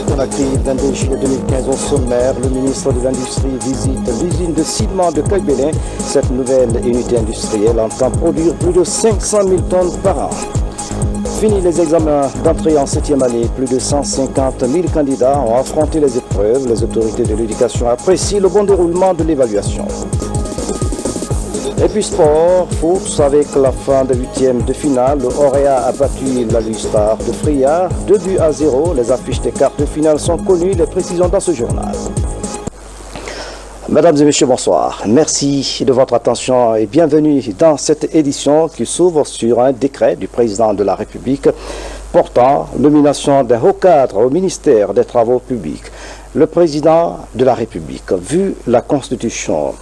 Conakry, 22 juillet 2015 au sommaire, le ministre de l'Industrie visite l'usine de ciment de Kaybélin. Cette nouvelle unité industrielle entend produire plus de 500 000 tonnes par an. Fini les examens d'entrée en 7e année, plus de 150 000 candidats ont affronté les épreuves. Les autorités de l'éducation apprécient le bon déroulement de l'évaluation. Et puis sport, foot, avec la fin de 8e de finale, le Auréa a battu la Lustar de Fria, 2-0. Les affiches des quarts de finale sont connues, les précisions dans ce journal. Mesdames et messieurs, bonsoir. Merci de votre attention et bienvenue dans cette édition qui s'ouvre sur un décret du président de la République portant nomination d'un haut cadre au ministère des Travaux publics. Le président de la République, vu la Constitution,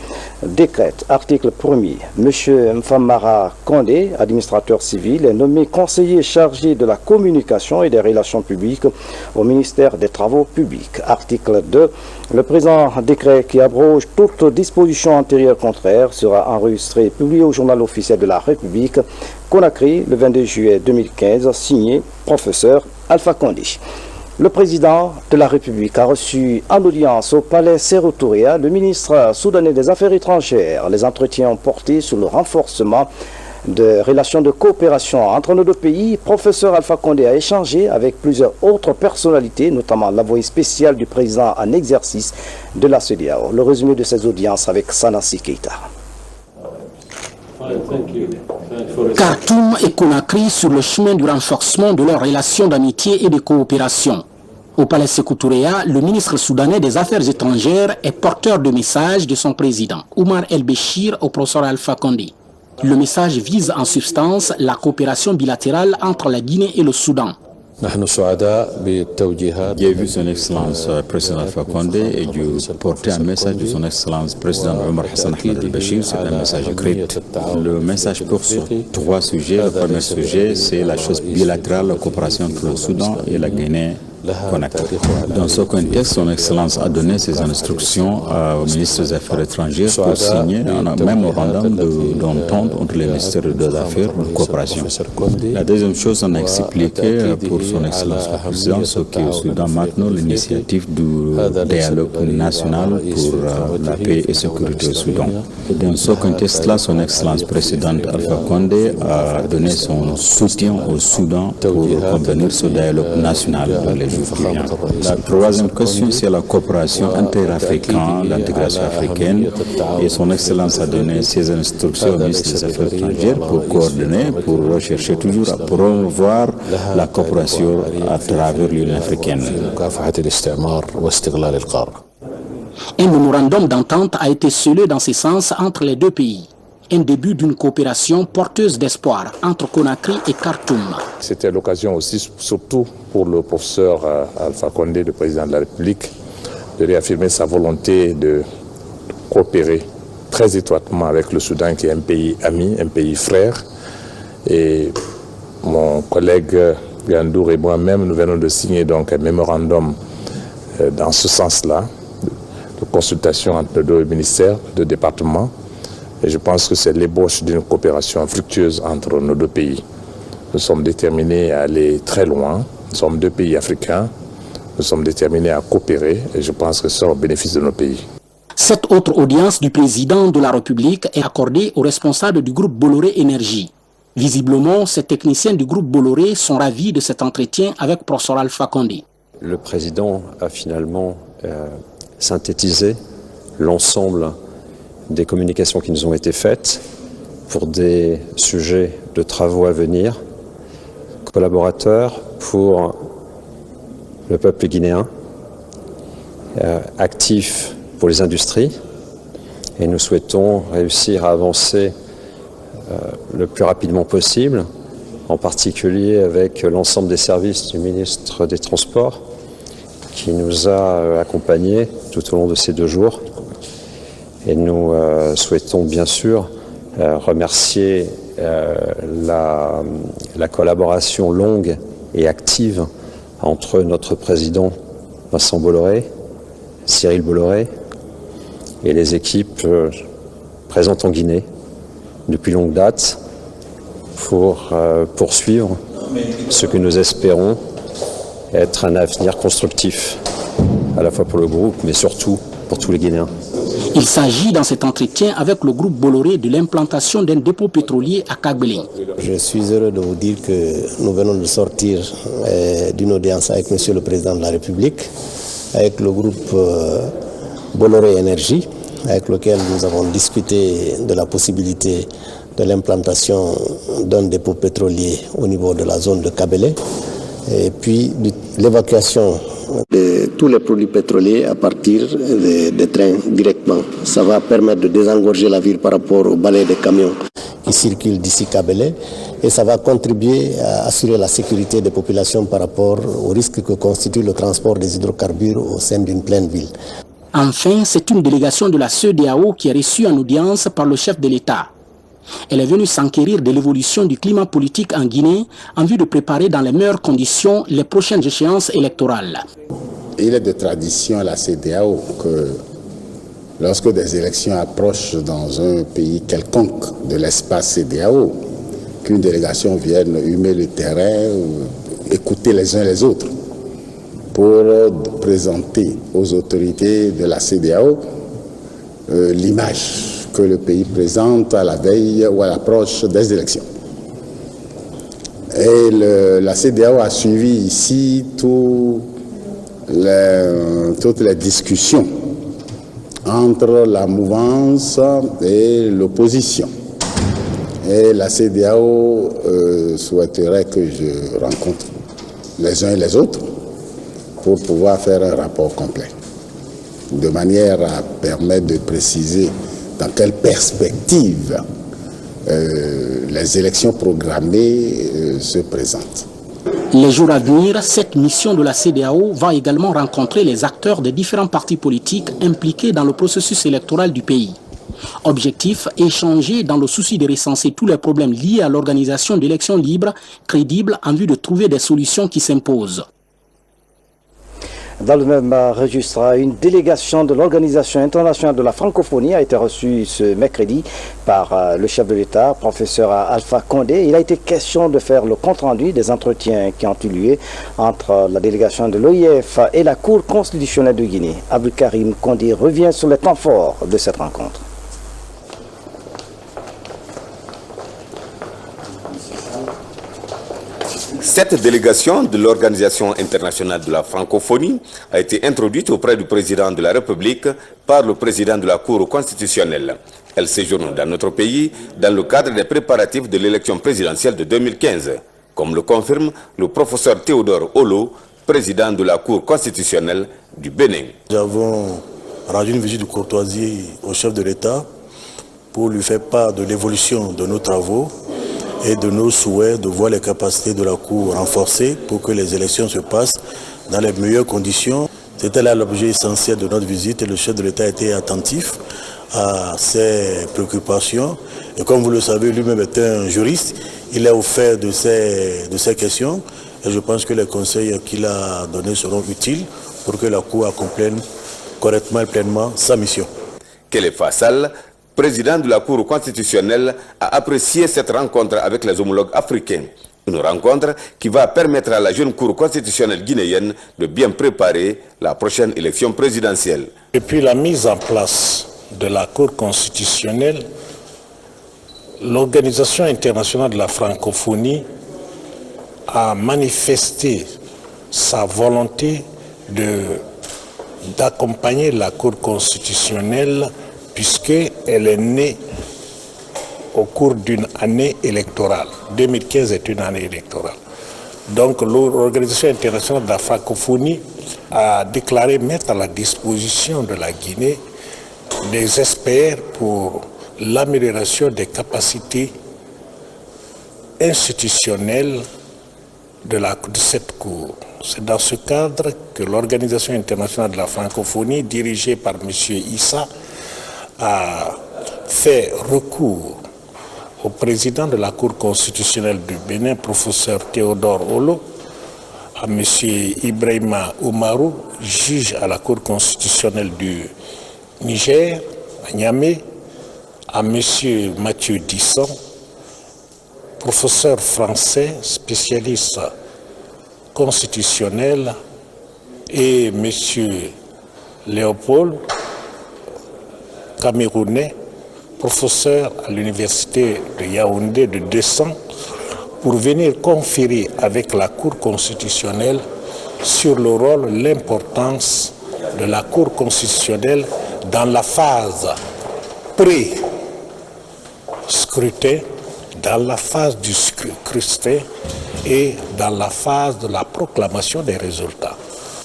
décrète, article 1er, M. Mfamara Condé, administrateur civil, est nommé conseiller chargé de la communication et des relations publiques au ministère des Travaux publics. Article 2, le présent décret qui abroge toute disposition antérieure contraire sera enregistré et publié au journal officiel de la République, Conakry, le 22 juillet 2015, signé professeur Alpha Condé. Le président de la République a reçu en audience au palais Sékou Touré le ministre soudanais des Affaires étrangères. Les entretiens ont porté sur le renforcement de relations de coopération entre nos deux pays. Professeur Alpha Condé a échangé avec plusieurs autres personnalités, notamment l'envoyé spécial du président en exercice de la CEDEAO. Le résumé de ces audiences avec Sanassi Keita. Khartoum et Conakry sur le chemin du renforcement de leurs relations d'amitié et de coopération. Au palais Sékou Touré, le ministre soudanais des Affaires étrangères est porteur de messages de son président, Oumar El-Béchir, au professeur Alpha Condé. Le message vise en substance la coopération bilatérale entre la Guinée et le Soudan. J'ai vu son Excellence président Alpha Condé et j'ai porté un message de son Excellence président Omar Hassan Ahmed El-Béchir. C'est un message écrit. Le message porte sur 3 sujets. Le premier sujet, c'est la chose bilatérale, la coopération entre le Soudan et la Guinée. Dans ce contexte, son Excellence a donné ses instructions au ministre des Affaires étrangères pour signer un mémorandum d'entente entre les ministères des Affaires de coopération. La deuxième chose, on a expliqué pour son Excellence le président ce qu'est au Soudan maintenant l'initiative du dialogue national pour la paix et sécurité au Soudan. Dans ce contexte-là, son Excellence présidente Alpha Condé a donné son soutien au Soudan pour convenir ce dialogue national dans les jours qui viennent. La troisième question, c'est la coopération interafricaine, l'intégration africaine. Et son Excellence a donné ses instructions au ministre des Affaires étrangères pour coordonner, pour rechercher toujours à promouvoir la coopération à travers l'Union africaine. Un mémorandum d'entente a été scellé dans ce sens entre les deux pays. Un début d'une coopération porteuse d'espoir entre Conakry et Khartoum. C'était l'occasion aussi, surtout pour le professeur Alpha Condé, le président de la République, de réaffirmer sa volonté de coopérer très étroitement avec le Soudan, qui est un pays ami, un pays frère. Et mon collègue Gandour et moi-même, nous venons de signer donc un mémorandum dans ce sens-là, de consultation entre les deux ministères, deux départements. Et je pense que c'est l'ébauche d'une coopération fructueuse entre nos deux pays. Nous sommes déterminés à aller très loin. Nous sommes 2 pays africains. Nous sommes déterminés à coopérer et je pense que ce sera au bénéfice de nos pays. Cette autre audience du président de la République est accordée aux responsables du groupe Bolloré Énergie. Visiblement, ces techniciens du groupe Bolloré sont ravis de cet entretien avec professeur Alpha Condé. Le président a finalement synthétisé l'ensemble des communications qui nous ont été faites pour des sujets de travaux à venir, collaborateurs pour le peuple guinéen, actifs pour les industries, et nous souhaitons réussir à avancer le plus rapidement possible, en particulier avec l'ensemble des services du ministre des Transports qui nous a accompagnés tout au long de ces 2 jours. Et nous souhaitons bien sûr remercier la collaboration longue et active entre notre président Vincent Bolloré, Cyril Bolloré et les équipes présentes en Guinée depuis longue date pour poursuivre ce que nous espérons être un avenir constructif, à la fois pour le groupe, mais surtout pour tous les Guinéens. Il s'agit dans cet entretien avec le groupe Bolloré de l'implantation d'un dépôt pétrolier à Kagbeli. Je suis heureux de vous dire que nous venons de sortir d'une audience avec Monsieur le Président de la République, avec le groupe Bolloré Énergie, avec lequel nous avons discuté de la possibilité de l'implantation d'un dépôt pétrolier au niveau de la zone de Kabele, et puis l'évacuation de tous les produits pétroliers à partir des trains directement. Ça va permettre de désengorger la ville par rapport au balai des camions qui circulent d'ici Kabele, et ça va contribuer à assurer la sécurité des populations par rapport au risque que constitue le transport des hydrocarbures au sein d'une pleine ville. Enfin, c'est une délégation de la CEDEAO qui est reçue en audience par le chef de l'État. Elle est venue s'enquérir de l'évolution du climat politique en Guinée en vue de préparer dans les meilleures conditions les prochaines échéances électorales. Il est de tradition à la CEDEAO que lorsque des élections approchent dans un pays quelconque de l'espace CEDEAO, qu'une délégation vienne humer le terrain, écouter les uns les autres, pour présenter aux autorités de la CEDEAO l'image que le pays présente à la veille ou à l'approche des élections. Et la CEDEAO a suivi ici toutes les discussions entre la mouvance et l'opposition. Et la CEDEAO souhaiterait que je rencontre les uns et les autres pour pouvoir faire un rapport complet, de manière à permettre de préciser dans quelle perspective les élections programmées se présentent. Les jours à venir, cette mission de la CEDEAO va également rencontrer les acteurs des différents partis politiques impliqués dans le processus électoral du pays. Objectif, échanger dans le souci de recenser tous les problèmes liés à l'organisation d'élections libres, crédibles, en vue de trouver des solutions qui s'imposent. Dans le même registre, une délégation de l'Organisation internationale de la francophonie a été reçue ce mercredi par le chef de l'État, professeur Alpha Condé. Il a été question de faire le compte-rendu des entretiens qui ont eu lieu entre la délégation de l'OIF et la Cour constitutionnelle de Guinée. Abdou-Karim Condé revient sur les temps forts de cette rencontre. Cette délégation de l'Organisation internationale de la francophonie a été introduite auprès du président de la République par le président de la Cour constitutionnelle. Elle séjourne dans notre pays dans le cadre des préparatifs de l'élection présidentielle de 2015, comme le confirme le professeur Théodore Olo, président de la Cour constitutionnelle du Bénin. Nous avons rendu une visite de courtoisie au chef de l'État pour lui faire part de l'évolution de nos travaux et de nos souhaits de voir les capacités de la Cour renforcées pour que les élections se passent dans les meilleures conditions. C'était là l'objet essentiel de notre visite et le chef de l'État était attentif à ces préoccupations. Et comme vous le savez, lui-même est un juriste, il est au fait de ces questions et je pense que les conseils qu'il a donnés seront utiles pour que la Cour accomplisse correctement et pleinement sa mission. Kélé Fassal, président de la Cour constitutionnelle, a apprécié cette rencontre avec les homologues africains. Une rencontre qui va permettre à la jeune Cour constitutionnelle guinéenne de bien préparer la prochaine élection présidentielle. Depuis la mise en place de la Cour constitutionnelle, l'Organisation internationale de la francophonie a manifesté sa volonté d'accompagner la Cour constitutionnelle puisqu'elle est née au cours d'une année électorale. 2015 est une année électorale. Donc l'Organisation internationale de la francophonie a déclaré mettre à la disposition de la Guinée des experts pour l'amélioration des capacités institutionnelles de cette Cour. C'est dans ce cadre que l'Organisation internationale de la francophonie, dirigée par M. Issa, a fait recours au président de la Cour constitutionnelle du Bénin, professeur Théodore Olo, à M. Ibrahima Oumarou, juge à la Cour constitutionnelle du Niger, à Niamey, à M. Mathieu Disson, professeur français, spécialiste constitutionnel et M. Léopold, camerounais, professeur à l'université de Yaoundé de 200, pour venir conférer avec la Cour constitutionnelle sur le rôle, l'importance de la Cour constitutionnelle dans la phase pré-scrutin, dans la phase du scrutin et dans la phase de la proclamation des résultats.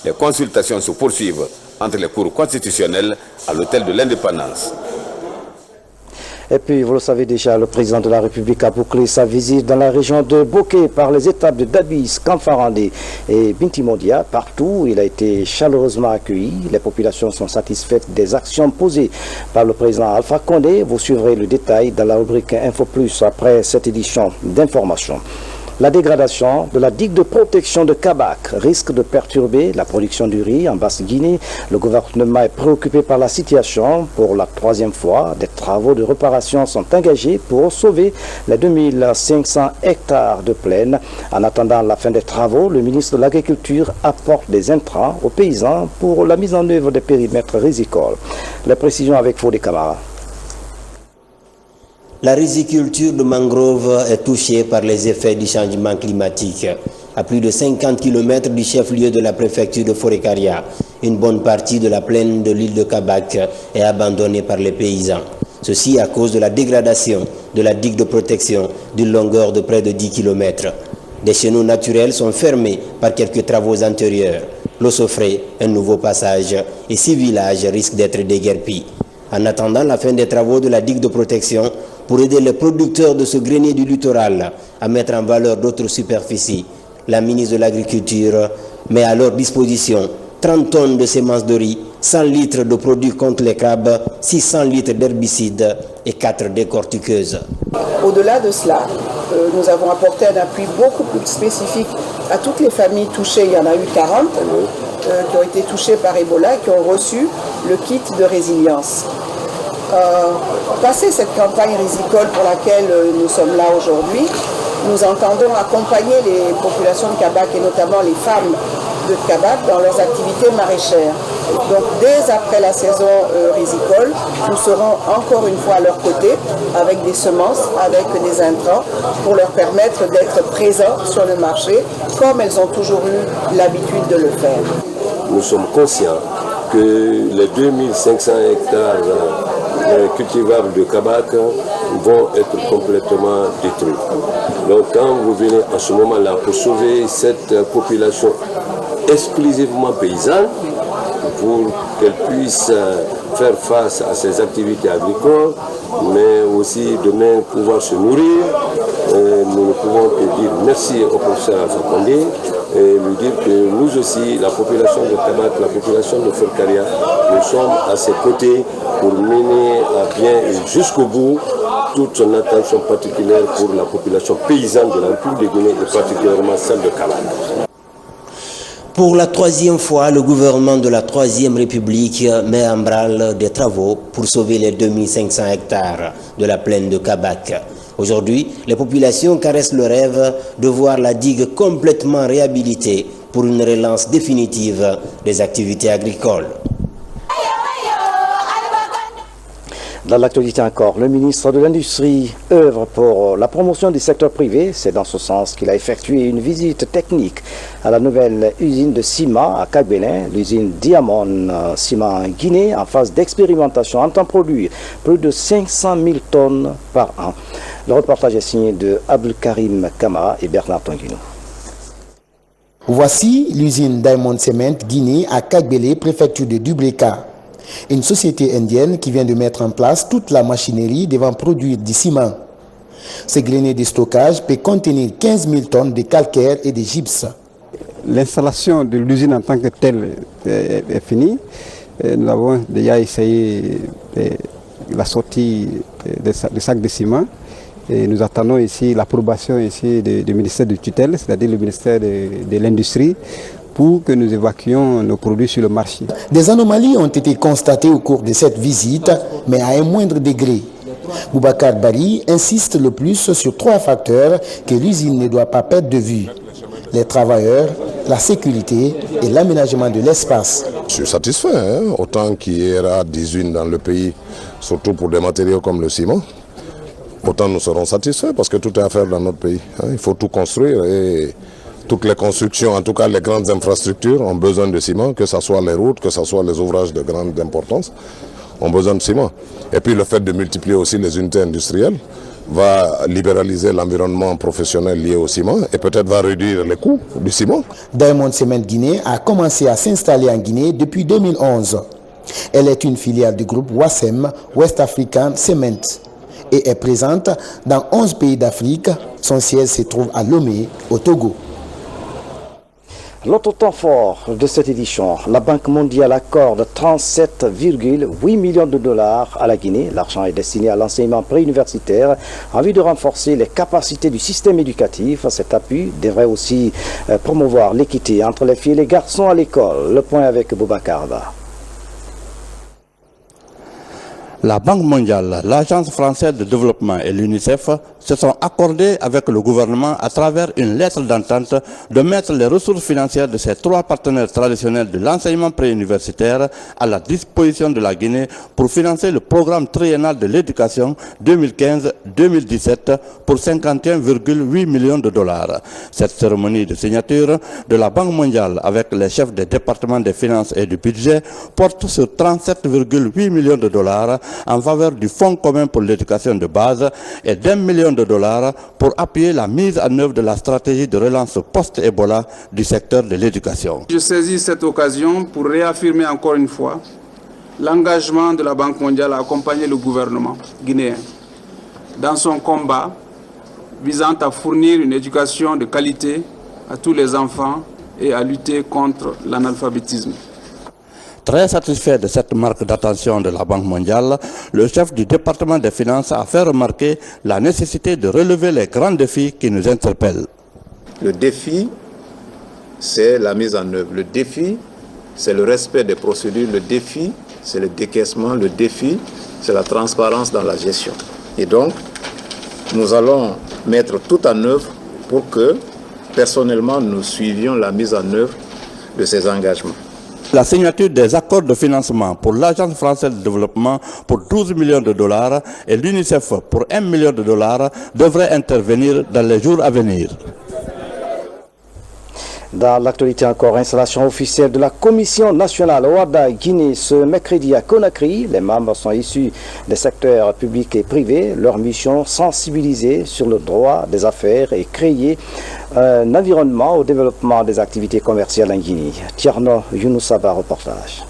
Les consultations se poursuivent entre les cours constitutionnelles à l'hôtel de l'Indépendance. Et puis, vous le savez déjà, le président de la République a bouclé sa visite dans la région de Bokeh par les étapes de Dabis, Kamfarandé et Bintimondia. Partout, il a été chaleureusement accueilli. Les populations sont satisfaites des actions posées par le président Alpha Condé. Vous suivrez le détail dans la rubrique Info Plus après cette édition d'information. La dégradation de la digue de protection de Kabak risque de perturber la production du riz en Basse-Guinée. Le gouvernement est préoccupé par la situation. Pour la troisième fois, des travaux de réparation sont engagés pour sauver les 2500 hectares de plaine. En attendant la fin des travaux, le ministre de l'Agriculture apporte des intrants aux paysans pour la mise en œuvre des périmètres rizicoles. Les précisions avec Fodé Camara. La riziculture de mangrove est touchée par les effets du changement climatique. À plus de 50 km du chef-lieu de la préfecture de Forêt-Karia, une bonne partie de la plaine de l'île de Kabak est abandonnée par les paysans. Ceci à cause de la dégradation de la digue de protection d'une longueur de près de 10 km. Des chenaux naturels sont fermés par quelques travaux antérieurs. L'eau s'offrait, un nouveau passage, et 6 villages risquent d'être déguerpis. En attendant la fin des travaux de la digue de protection, pour aider les producteurs de ce grenier du littoral à mettre en valeur d'autres superficies, la ministre de l'Agriculture met à leur disposition 30 tonnes de semences de riz, 100 litres de produits contre les crabes, 600 litres d'herbicides et 4 décortiqueuses. Au-delà de cela, nous avons apporté un appui beaucoup plus spécifique à toutes les familles touchées. Il y en a eu 40 qui ont été touchées par Ebola et qui ont reçu le kit de résilience. Passé cette campagne rizicole pour laquelle nous sommes là aujourd'hui, nous entendons accompagner les populations de Kabak et notamment les femmes de Kabak dans leurs activités maraîchères. Donc dès après la saison rizicole, nous serons encore une fois à leur côté avec des semences, avec des intrants pour leur permettre d'être présents sur le marché comme elles ont toujours eu l'habitude de le faire. Nous sommes conscients que les 2500 hectares cultivables de Kabak vont être complètement détruits. Donc quand vous venez en ce moment-là pour sauver cette population exclusivement paysanne, pour qu'elle puisse faire face à ses activités agricoles, mais aussi demain pouvoir se nourrir, nous ne pouvons que dire merci au professeur Alpha Condé et lui dire que nous aussi, la population de Kabak, la population de Forêt-Karia, nous sommes à ses côtés pour mener à bien et jusqu'au bout toute son attention particulière pour la population paysanne de la République de Guinée et particulièrement celle de Kabak. Pour la troisième fois, le gouvernement de la Troisième République met en branle des travaux pour sauver les 2500 hectares de la plaine de Kabak. Aujourd'hui, les populations caressent le rêve de voir la digue complètement réhabilitée pour une relance définitive des activités agricoles. Dans l'actualité encore, le ministre de l'Industrie œuvre pour la promotion du secteur privé. C'est dans ce sens qu'il a effectué une visite technique à la nouvelle usine de ciment à Kagbélin, l'usine Diamond Ciment Guinée, en phase d'expérimentation, entend produire plus de 500 000 tonnes par an. Le reportage est signé de Abdelkarim Kamara et Bernard Tanguino. Voici l'usine Diamond Cement Guinée à Kagbélé, préfecture de Dubreka. Une société indienne qui vient de mettre en place toute la machinerie devant produire du ciment. Ce grenier de stockage peut contenir 15 000 tonnes de calcaire et de gypse. L'installation de l'usine en tant que telle est finie. Nous avons déjà essayé la sortie des sacs de ciment. Et nous attendons ici l'approbation du ministère de tutelle, c'est-à-dire le ministère de l'Industrie, pour que nous évacuions nos produits sur le marché. Des anomalies ont été constatées au cours de cette visite, mais à un moindre degré. Boubacar Bari insiste le plus sur 3 facteurs que l'usine ne doit pas perdre de vue: les travailleurs, la sécurité et l'aménagement de l'espace. Je suis satisfait, autant qu'il y aura 18 dans le pays, surtout pour des matériaux comme le ciment. Autant nous serons satisfaits parce que tout est à faire dans notre pays. Il faut tout construire et toutes les constructions, en tout cas les grandes infrastructures, ont besoin de ciment, que ce soit les routes, que ce soit les ouvrages de grande importance, ont besoin de ciment. Et puis le fait de multiplier aussi les unités industrielles va libéraliser l'environnement professionnel lié au ciment et peut-être va réduire les coûts du ciment. Diamond Cement Guinée a commencé à s'installer en Guinée depuis 2011. Elle est une filiale du groupe WASEM, West African Cement, et est présente dans 11 pays d'Afrique. Son siège se trouve à Lomé, au Togo. L'autre temps fort de cette édition, la Banque mondiale accorde 37,8 millions de dollars à la Guinée. L'argent est destiné à l'enseignement préuniversitaire en vue de renforcer les capacités du système éducatif. Cet appui devrait aussi promouvoir l'équité entre les filles et les garçons à l'école. Le point avec Boubacar Arba. La Banque mondiale, l'Agence française de développement et l'UNICEF se sont accordés avec le gouvernement à travers une lettre d'entente de mettre les ressources financières de ces trois partenaires traditionnels de l'enseignement préuniversitaire à la disposition de la Guinée pour financer le programme triennal de l'éducation 2015-2017 pour 51,8 millions de dollars. Cette cérémonie de signature de la Banque mondiale avec les chefs des départements des finances et du budget porte sur 37,8 millions de dollars en faveur du Fonds commun pour l'éducation de base et d'1 million de dollars pour appuyer la mise en œuvre de la stratégie de relance post-Ebola du secteur de l'éducation. Je saisis cette occasion pour réaffirmer encore une fois l'engagement de la Banque mondiale à accompagner le gouvernement guinéen dans son combat visant à fournir une éducation de qualité à tous les enfants et à lutter contre l'analphabétisme. Très satisfait de cette marque d'attention de la Banque mondiale, le chef du département des finances a fait remarquer la nécessité de relever les grands défis qui nous interpellent. Le défi, c'est la mise en œuvre. Le défi, c'est le respect des procédures. Le défi, c'est le décaissement. Le défi, c'est la transparence dans la gestion. Et donc, nous allons mettre tout en œuvre pour que, personnellement, nous suivions la mise en œuvre de ces engagements. La signature des accords de financement pour l'Agence française de développement pour 12 millions de dollars et l'UNICEF pour 1 million de dollars devrait intervenir dans les jours à venir. Dans l'actualité encore, installation officielle de la Commission nationale OHADA Guinée ce mercredi à Conakry. Les membres sont issus des secteurs publics et privés. Leur mission, sensibiliser sur le droit des affaires et créer un environnement au développement des activités commerciales en Guinée. Tierno Younoussaba, reportage.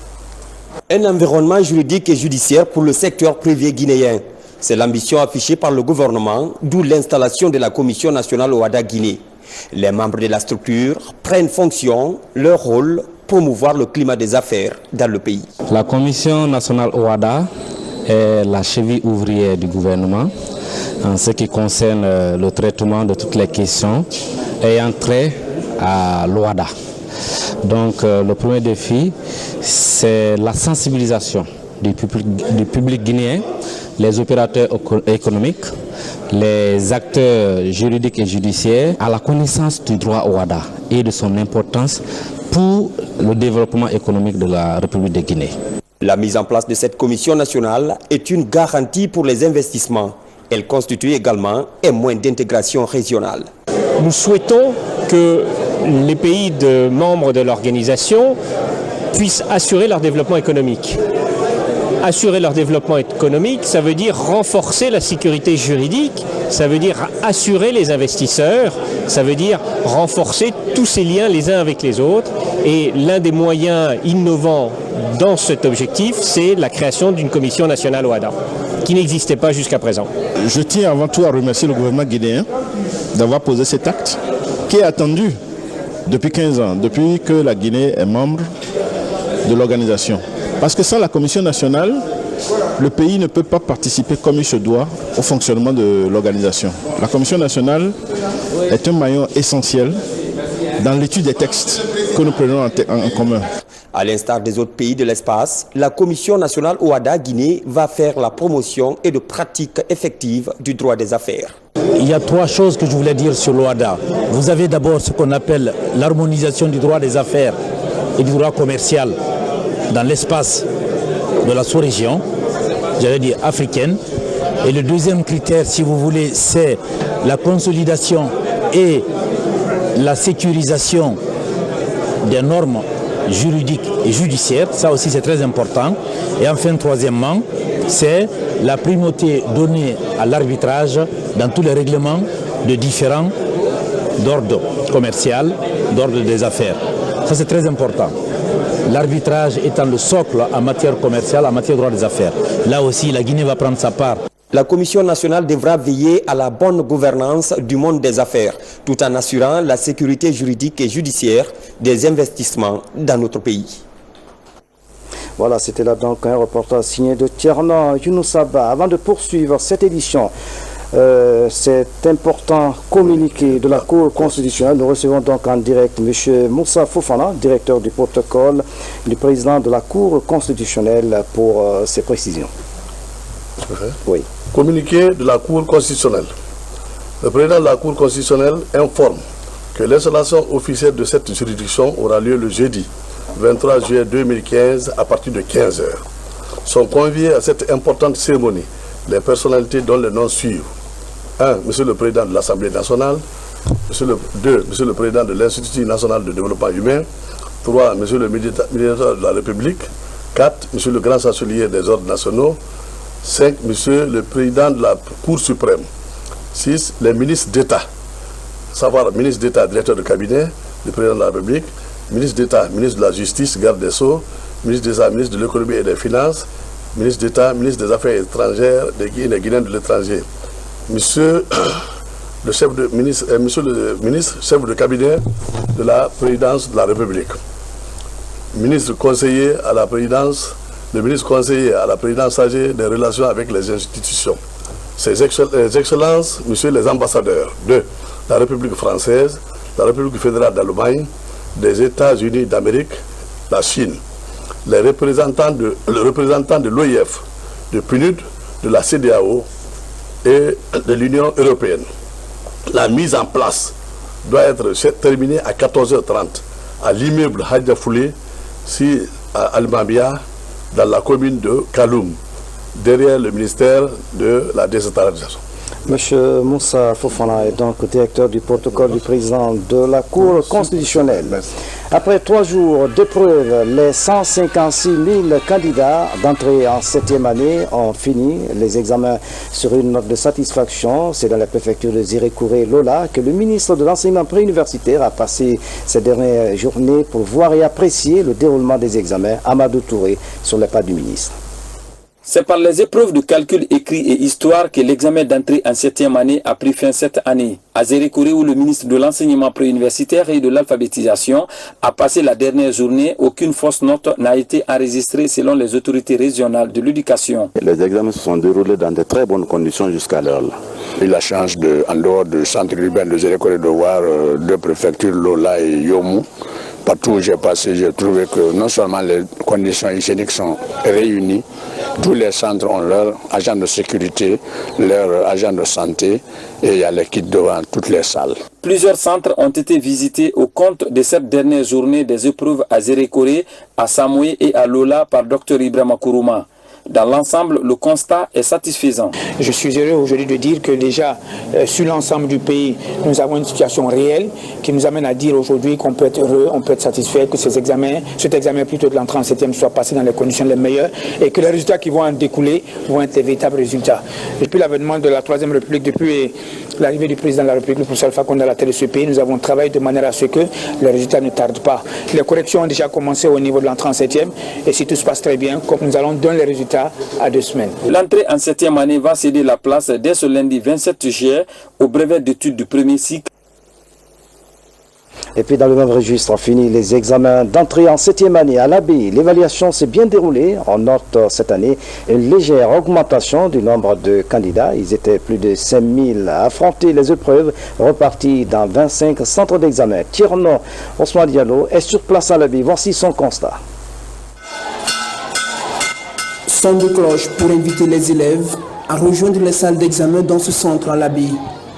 Un environnement juridique et judiciaire pour le secteur privé guinéen. C'est l'ambition affichée par le gouvernement, d'où l'installation de la Commission nationale OHADA Guinée. Les membres de la structure prennent fonction, leur rôle, promouvoir le climat des affaires dans le pays. La Commission nationale OHADA est la cheville ouvrière du gouvernement en ce qui concerne le traitement de toutes les questions ayant trait à l'OHADA. Donc le premier défi, c'est la sensibilisation du public guinéen, les opérateurs économiques, les acteurs juridiques et judiciaires à la connaissance du droit OHADA et de son importance pour le développement économique de la République de Guinée. La mise en place de cette commission nationale est une garantie pour les investissements. Elle constitue également un moyen d'intégration régionale. Nous souhaitons que les pays membres de l'organisation puissent assurer leur développement économique. Assurer leur développement économique, ça veut dire renforcer la sécurité juridique, ça veut dire assurer les investisseurs, ça veut dire renforcer tous ces liens les uns avec les autres. Et l'un des moyens innovants dans cet objectif, c'est la création d'une commission nationale OHADA, qui n'existait pas jusqu'à présent. Je tiens avant tout à remercier le gouvernement guinéen d'avoir posé cet acte, qui est attendu depuis 15 ans, depuis que la Guinée est membre de l'organisation. Parce que sans la Commission nationale, le pays ne peut pas participer comme il se doit au fonctionnement de l'organisation. La Commission nationale est un maillon essentiel dans l'étude des textes que nous prenons en commun. À l'instar des autres pays de l'espace, la Commission nationale OHADA Guinée va faire la promotion et de pratique effective du droit des affaires. Il y a trois choses que je voulais dire sur l'OHADA. Vous avez d'abord ce qu'on appelle l'harmonisation du droit des affaires et du droit commercial dans l'espace de la sous-région, j'allais dire africaine. Et le deuxième critère, si vous voulez, c'est la consolidation et la sécurisation des normes juridiques et judiciaires. Ça aussi, c'est très important. Et enfin, troisièmement, c'est la primauté donnée à l'arbitrage dans tous les règlements de différents d'ordre commercial, d'ordre des affaires. Ça, c'est très important. L'arbitrage étant le socle en matière commerciale, en matière de droit des affaires. Là aussi, la Guinée va prendre sa part. La Commission nationale devra veiller à la bonne gouvernance du monde des affaires, tout en assurant la sécurité juridique et judiciaire des investissements dans notre pays. Voilà, c'était là donc un reportage signé de Tiernan Younoussaba. Avant de poursuivre cette édition, cet important communiqué de la Cour constitutionnelle, nous recevons donc en direct M. Moussa Fofana, directeur du protocole du président de la Cour constitutionnelle pour ces précisions. Oui. Communiqué de la Cour constitutionnelle. Le président de la Cour constitutionnelle informe que l'installation officielle de cette juridiction aura lieu le jeudi 23 juillet 2015 à partir de 15 h. Sont conviés à cette importante cérémonie les personnalités dont les noms suivent. 1. Monsieur le Président de l'Assemblée nationale. 2. Monsieur le Président de l'Institut national de développement humain. 3. Monsieur le médiateur de la République. 4. Monsieur le Grand Chancelier des ordres nationaux. 5. Monsieur le Président de la Cour suprême. 6. Les ministres d'État. Savoir ministre d'État, directeur de cabinet du Président de la République. Ministre d'État, ministre de la Justice, garde des Sceaux. Ministre d'État, ministre de l'Économie et des Finances. Ministre d'État, ministre des Affaires étrangères des Guinéens de l'étranger. Monsieur le ministre, chef de cabinet de la présidence de la République. Ministre conseiller à la présidence, le ministre conseiller à la présidence chargée des relations avec les institutions. Ses excellences, monsieur les ambassadeurs de la République française, la République fédérale d'Allemagne, des États-Unis d'Amérique, la Chine. Le représentant de l'OIF, de PNUD, de la CEDEAO et de l'Union européenne. La mise en place doit être terminée à 14 h 30 à l'immeuble Hadja Foulé, à Al-Mabia, dans la commune de Kaloum, derrière le ministère de la décentralisation. Monsieur Moussa Fofana est donc directeur du protocole du président de la Cour constitutionnelle. Après 3 jours d'épreuve, les 156 000 candidats d'entrée en 7e année ont fini les examens sur une note de satisfaction. C'est dans la préfecture de Zirékouré Lola que le ministre de l'enseignement préuniversitaire a passé ces dernières journées pour voir et apprécier le déroulement des examens. Amadou Touré sur les pas du ministre. C'est par les épreuves de calcul écrit et histoire que l'examen d'entrée en 7e année a pris fin cette année. À Zirékouré, où le ministre de l'enseignement préuniversitaire et de l'alphabétisation a passé la dernière journée, aucune fausse note n'a été enregistrée selon les autorités régionales de l'éducation. Les examens se sont déroulés dans de très bonnes conditions jusqu'à l'heure. J'ai eu la chance, en dehors du centre urbain de Zirékouré, de voir 2 préfectures, Lola et Yomou. Partout où j'ai passé, j'ai trouvé que non seulement les conditions hygiéniques sont réunies, tous les centres ont leur agent de sécurité, leur agent de santé et il y a les kits devant toutes les salles. Plusieurs centres ont été visités au compte de cette dernière journée des épreuves à Zirékouré, à Samoué et à Lola par Dr Ibrahima Kourouma. Dans l'ensemble, le constat est satisfaisant. Je suis heureux aujourd'hui de dire que déjà, sur l'ensemble du pays, nous avons une situation réelle qui nous amène à dire aujourd'hui qu'on peut être heureux, on peut être satisfait que cet examen plutôt de l'entrée en 7e soit passé dans les conditions les meilleures et que les résultats qui vont en découler vont être les véritables résultats. Depuis l'avènement de la 3e République, depuis l'arrivée du président de la République, le professeur Alpha Condé à la tête de ce pays, nous avons travaillé de manière à ce que les résultats ne tardent pas. Les corrections ont déjà commencé au niveau de l'entrée en 7e et si tout se passe très bien, comme nous allons donner les résultats à 2 semaines. L'entrée en 7e année va céder la place dès ce lundi 27 juillet au brevet d'études du premier cycle. Et puis dans le même registre, fini les examens d'entrée en 7e année à l'Abbé. L'évaluation s'est bien déroulée. On note cette année une légère augmentation du nombre de candidats. Ils étaient plus de 5000 à affronter les épreuves, repartis dans 25 centres d'examen. Tierno Ousmane Diallo est sur place à l'Abbé. Voici son constat. Son de cloche pour inviter les élèves à rejoindre les salles d'examen dans ce centre à l'Abbé.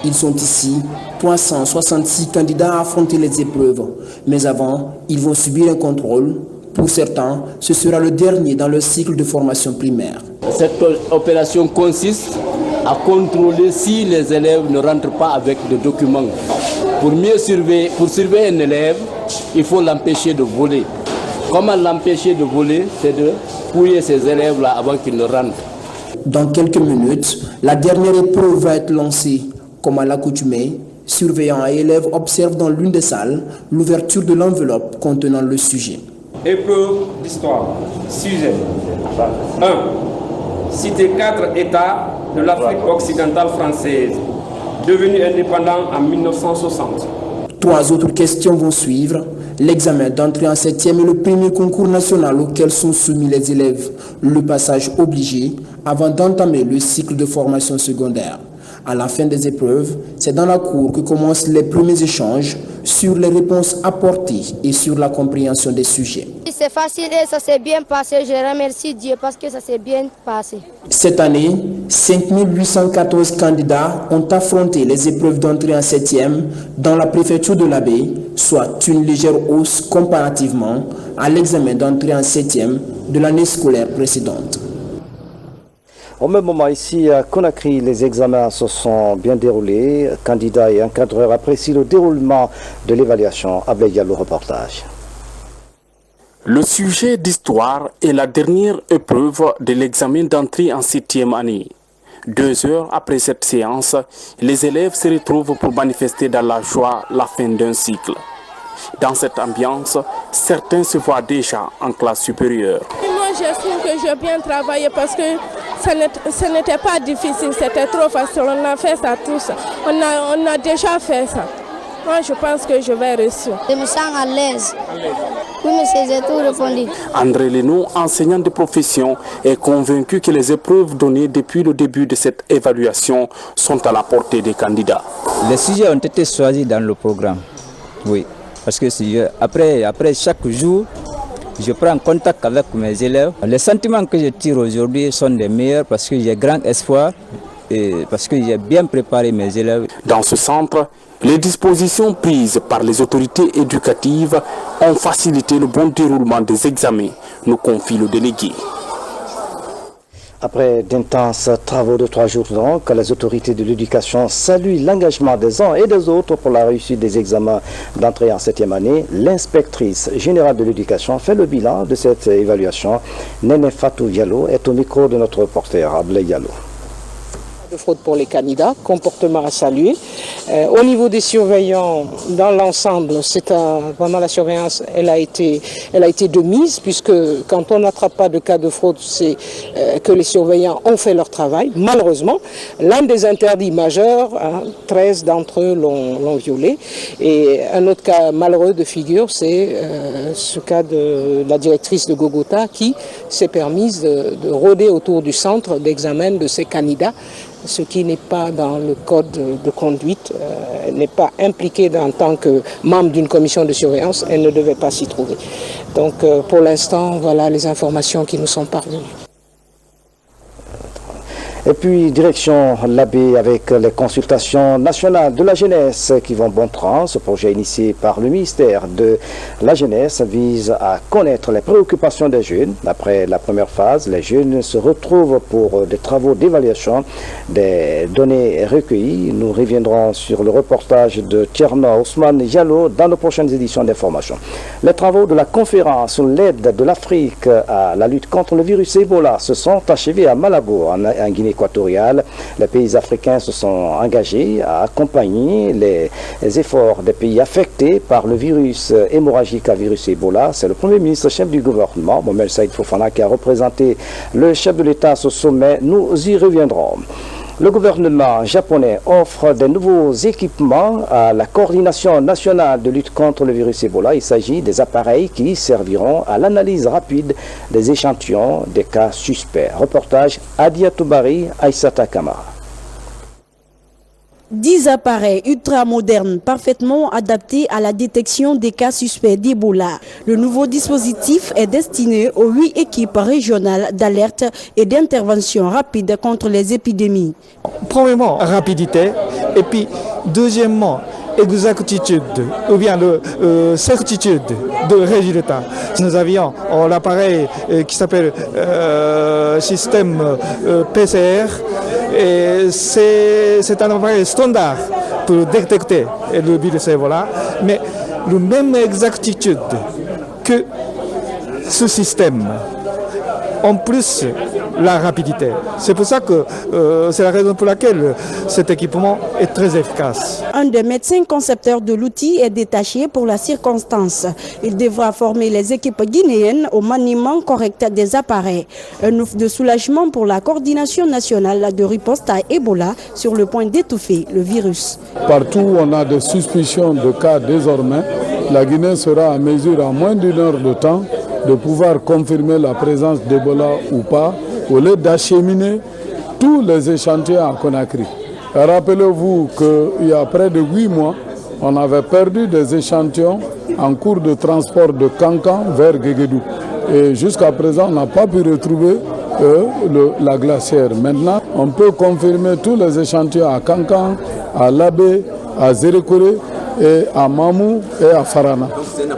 Ils sont ici 366 candidats à affronter les épreuves. Mais avant, ils vont subir un contrôle. Pour certains, ce sera le dernier dans leur cycle de formation primaire. Cette opération consiste à contrôler si les élèves ne rentrent pas avec des documents. Pour surveiller un élève, il faut l'empêcher de voler. Comment l'empêcher de voler? C'est de fouiller ces élèves-là avant qu'ils ne rentrent. Dans quelques minutes, la dernière épreuve va être lancée. Comme à l'accoutumée, surveillants et élèves observent dans l'une des salles l'ouverture de l'enveloppe contenant le sujet. Épreuve d'histoire. Sujet 1. Citer 4 États de l'Afrique occidentale française, devenus indépendants en 1960. 3 autres questions vont suivre. L'examen d'entrée en 7e est le premier concours national auquel sont soumis les élèves. Le passage obligé avant d'entamer le cycle de formation secondaire. À la fin des épreuves, c'est dans la cour que commencent les premiers échanges sur les réponses apportées et sur la compréhension des sujets. C'est facile et ça s'est bien passé. Je remercie Dieu parce que ça s'est bien passé. Cette année, 5814 candidats ont affronté les épreuves d'entrée en 7e dans la préfecture de l'Abbé, soit une légère hausse comparativement à l'examen d'entrée en 7e de l'année scolaire précédente. Au même moment, ici à Conakry, les examens se sont bien déroulés. Candidats et encadreurs apprécient le déroulement de l'évaluation. Ablaye Diallo, reportage. Le sujet d'histoire est la dernière épreuve de l'examen d'entrée en 7e année. 2 heures après cette séance, les élèves se retrouvent pour manifester dans la joie la fin d'un cycle. Dans cette ambiance, certains se voient déjà en classe supérieure. Moi, j'estime que j'ai bien travaillé parce que ce n'était pas difficile, c'était trop facile. On a fait ça tous. On a déjà fait ça. Moi, je pense que je vais réussir. Je me sens à l'aise. Oui, monsieur, j'ai tout répondu. André Leno, enseignant de profession, est convaincu que les épreuves données depuis le début de cette évaluation sont à la portée des candidats. Les sujets ont été choisis dans le programme, oui. Parce que après chaque jour, je prends contact avec mes élèves. Les sentiments que je tire aujourd'hui sont des meilleurs parce que j'ai grand espoir et parce que j'ai bien préparé mes élèves. Dans ce centre, les dispositions prises par les autorités éducatives ont facilité le bon déroulement des examens, nous confie le délégué. Après d'intenses travaux de 3 jours donc, les autorités de l'éducation saluent l'engagement des uns et des autres pour la réussite des examens d'entrée en 7e année. L'inspectrice générale de l'éducation fait le bilan de cette évaluation. Néné Fatou Diallo est au micro de notre reporter Ablaye Diallo. De fraude pour les candidats, comportement à saluer. Au niveau des surveillants, dans l'ensemble, vraiment la surveillance, elle a été de mise, puisque quand on n'attrape pas de cas de fraude, c'est que les surveillants ont fait leur travail. Malheureusement, l'un des interdits majeurs, 13 d'entre eux l'ont violé. Et un autre cas malheureux de figure, c'est ce cas de la directrice de Gogota qui s'est permise de rôder autour du centre d'examen de ces candidats, ce qui n'est pas dans le code de conduite, n'est pas impliquée en tant que membre d'une commission de surveillance, elle ne devait pas s'y trouver. Donc pour l'instant, voilà les informations qui nous sont parvenues. Et puis, direction l'Abbé avec les consultations nationales de la jeunesse qui vont bon train. Ce projet initié par le ministère de la Jeunesse vise à connaître les préoccupations des jeunes. Après la première phase, les jeunes se retrouvent pour des travaux d'évaluation des données recueillies. Nous reviendrons sur le reportage de Tierno Ousmane Diallo dans nos prochaines éditions d'information. Les travaux de la conférence sur l'aide de l'Afrique à la lutte contre le virus Ebola se sont achevés à Malabo, en Guinée équatoriale. Les pays africains se sont engagés à accompagner les efforts des pays affectés par le virus hémorragique à virus Ebola. C'est le Premier ministre chef du gouvernement, Mohamed Saïd Fofana, qui a représenté le chef de l'État à ce sommet. Nous y reviendrons. Le gouvernement japonais offre de nouveaux équipements à la coordination nationale de lutte contre le virus Ebola. Il s'agit des appareils qui serviront à l'analyse rapide des échantillons des cas suspects. Reportage Adia Toubari, Aïssata Kamara. 10 appareils ultramodernes parfaitement adaptés à la détection des cas suspects d'Ebola. Le nouveau dispositif est destiné aux 8 équipes régionales d'alerte et d'intervention rapide contre les épidémies. Premièrement, rapidité, et puis deuxièmement, exactitude ou bien certitude de résultat. Nous avions l'appareil qui s'appelle système PCR, et c'est un appareil standard pour détecter le virus Ebola, mais la même exactitude que ce système. En plus, la rapidité. C'est pour ça que c'est la raison pour laquelle cet équipement est très efficace. Un des médecins concepteurs de l'outil est détaché pour la circonstance. Il devra former les équipes guinéennes au maniement correct des appareils. Un ouf de soulagement pour la coordination nationale de riposte à Ebola sur le point d'étouffer le virus. Partout où on a des suspicions de cas désormais, la Guinée sera à mesure en moins d'1 heure de temps de pouvoir confirmer la présence d'Ebola ou pas, au lieu d'acheminer tous les échantillons à Conakry. Rappelez-vous qu'il y a près de 8 mois, on avait perdu des échantillons en cours de transport de Kankan vers Guéguédou. Et jusqu'à présent, on n'a pas pu retrouver la glacière. Maintenant, on peut confirmer tous les échantillons à Kankan, à Labé, à Zérékoré, et à Mamou et à Farana.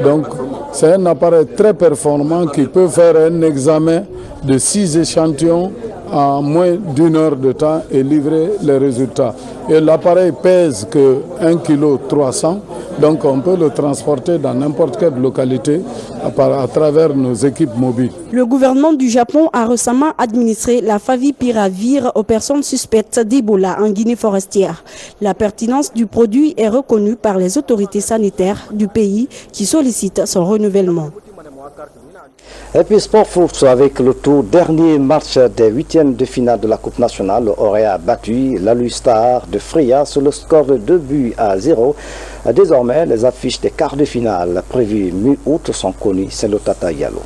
Donc c'est un appareil très performant qui peut faire un examen de 6 échantillons en moins d'1 heure de temps et livrer les résultats. Et l'appareil pèse que 1,3 kg, donc on peut le transporter dans n'importe quelle localité à travers nos équipes mobiles. Le gouvernement du Japon a récemment administré la favipiravir aux personnes suspectes d'Ebola en Guinée forestière. La pertinence du produit est reconnue par les autorités sanitaires du pays qui sollicitent son renouvellement. Et puis sport foot avec le tout dernier match des 8e de finale de la Coupe nationale aurait battu l'Alustar de Freya sur le score de 2-0. Désormais, les affiches des quarts de finale prévues mi-août sont connues. C'est le Tata Yalo.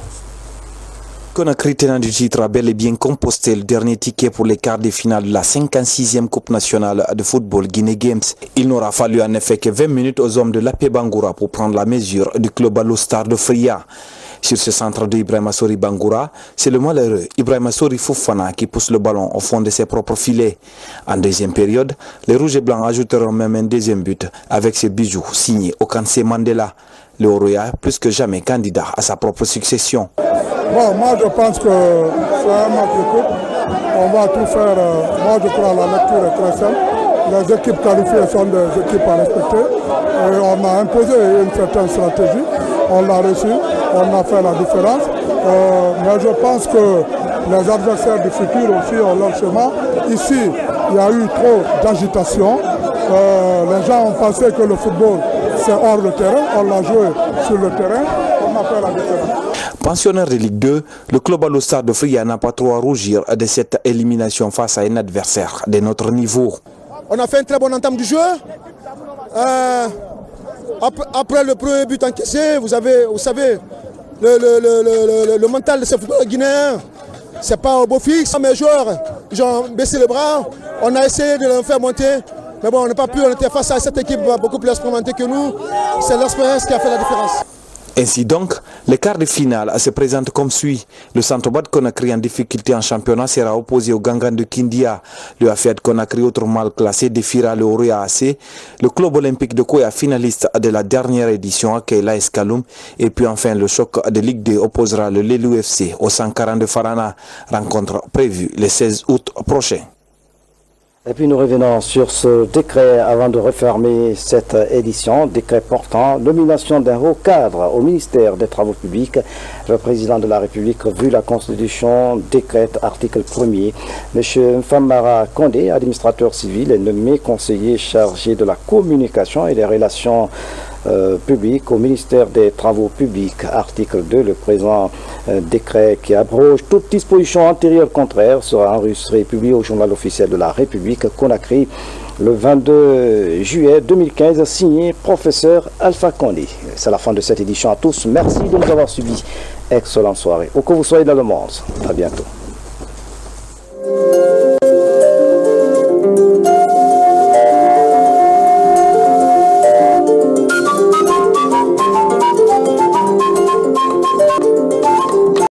Conakry, tenant du titre, a bel et bien composté le dernier ticket pour les quarts de finale de la 56e Coupe nationale de football Guinée Games. Il n'aura fallu en effet que 20 minutes aux hommes de l'AP Bangoura pour prendre la mesure du club Alustar de Freya. Sur ce centre de Ibrahima Sori Bangoura, c'est le malheureux Ibrahima Sori Foufana qui pousse le ballon au fond de ses propres filets. En deuxième période, les Rouges et Blancs ajouteront même un deuxième but avec ce bijou signé Okanse Mandela. Le Oroya plus que jamais candidat à sa propre succession. Bon, moi je pense que c'est un match de coupe. On va tout faire. Moi je crois que la lecture est très simple. Les équipes qualifiées sont des équipes à respecter. Et on a imposé une certaine stratégie. On l'a reçu, on a fait la différence. Mais je pense que les adversaires du futur aussi ont leur chemin. Ici, il y a eu trop d'agitation. Les gens ont pensé que le football, c'est hors le terrain. On l'a joué sur le terrain. On a fait la différence. Pensionnaire de Ligue 2, le club Alustar de Freya n'a pas trop à rougir de cette élimination face à un adversaire de notre niveau. On a fait une très bonne entame du jeu. Après le premier but encaissé, vous savez, le mental de ces footballeurs guinéens, c'est pas un beau fixe. Mes joueurs, ils ont baissé les bras. On a essayé de les faire monter. Mais bon, on n'a pas pu, on était face à cette équipe beaucoup plus expérimentée que nous. C'est l'expérience qui a fait la différence. Ainsi donc, les quarts de finale se présentent comme suit. Le Centre-Bas de Conakry en difficulté en championnat sera opposé au Gangan de Kindia. Le Afia de Conakry, autre mal classé, défiera le Oroya AC. Le club olympique de Koya, finaliste de la dernière édition, accueille l'AS Kaloum. Et puis enfin, le choc de Ligue 2 opposera le Lelou FC au 140 de Farana. Rencontre prévue le 16 août prochain. Et puis nous revenons sur ce décret avant de refermer cette édition, décret portant nomination d'un haut cadre au ministère des Travaux publics. Le président de la République, vu la Constitution, décrète article 1er. M. Mfamara Condé, administrateur civil, est nommé conseiller chargé de la communication et des relations public au ministère des Travaux publics. Article 2, le présent décret qui abroge toute disposition antérieure contraire sera enregistré et publié au journal officiel de la République Conakry le 22 juillet 2015, signé professeur Alpha Condé. C'est la fin de cette édition à tous. Merci de nous avoir suivis. Excellente soirée. Où que vous soyez dans le monde. À bientôt.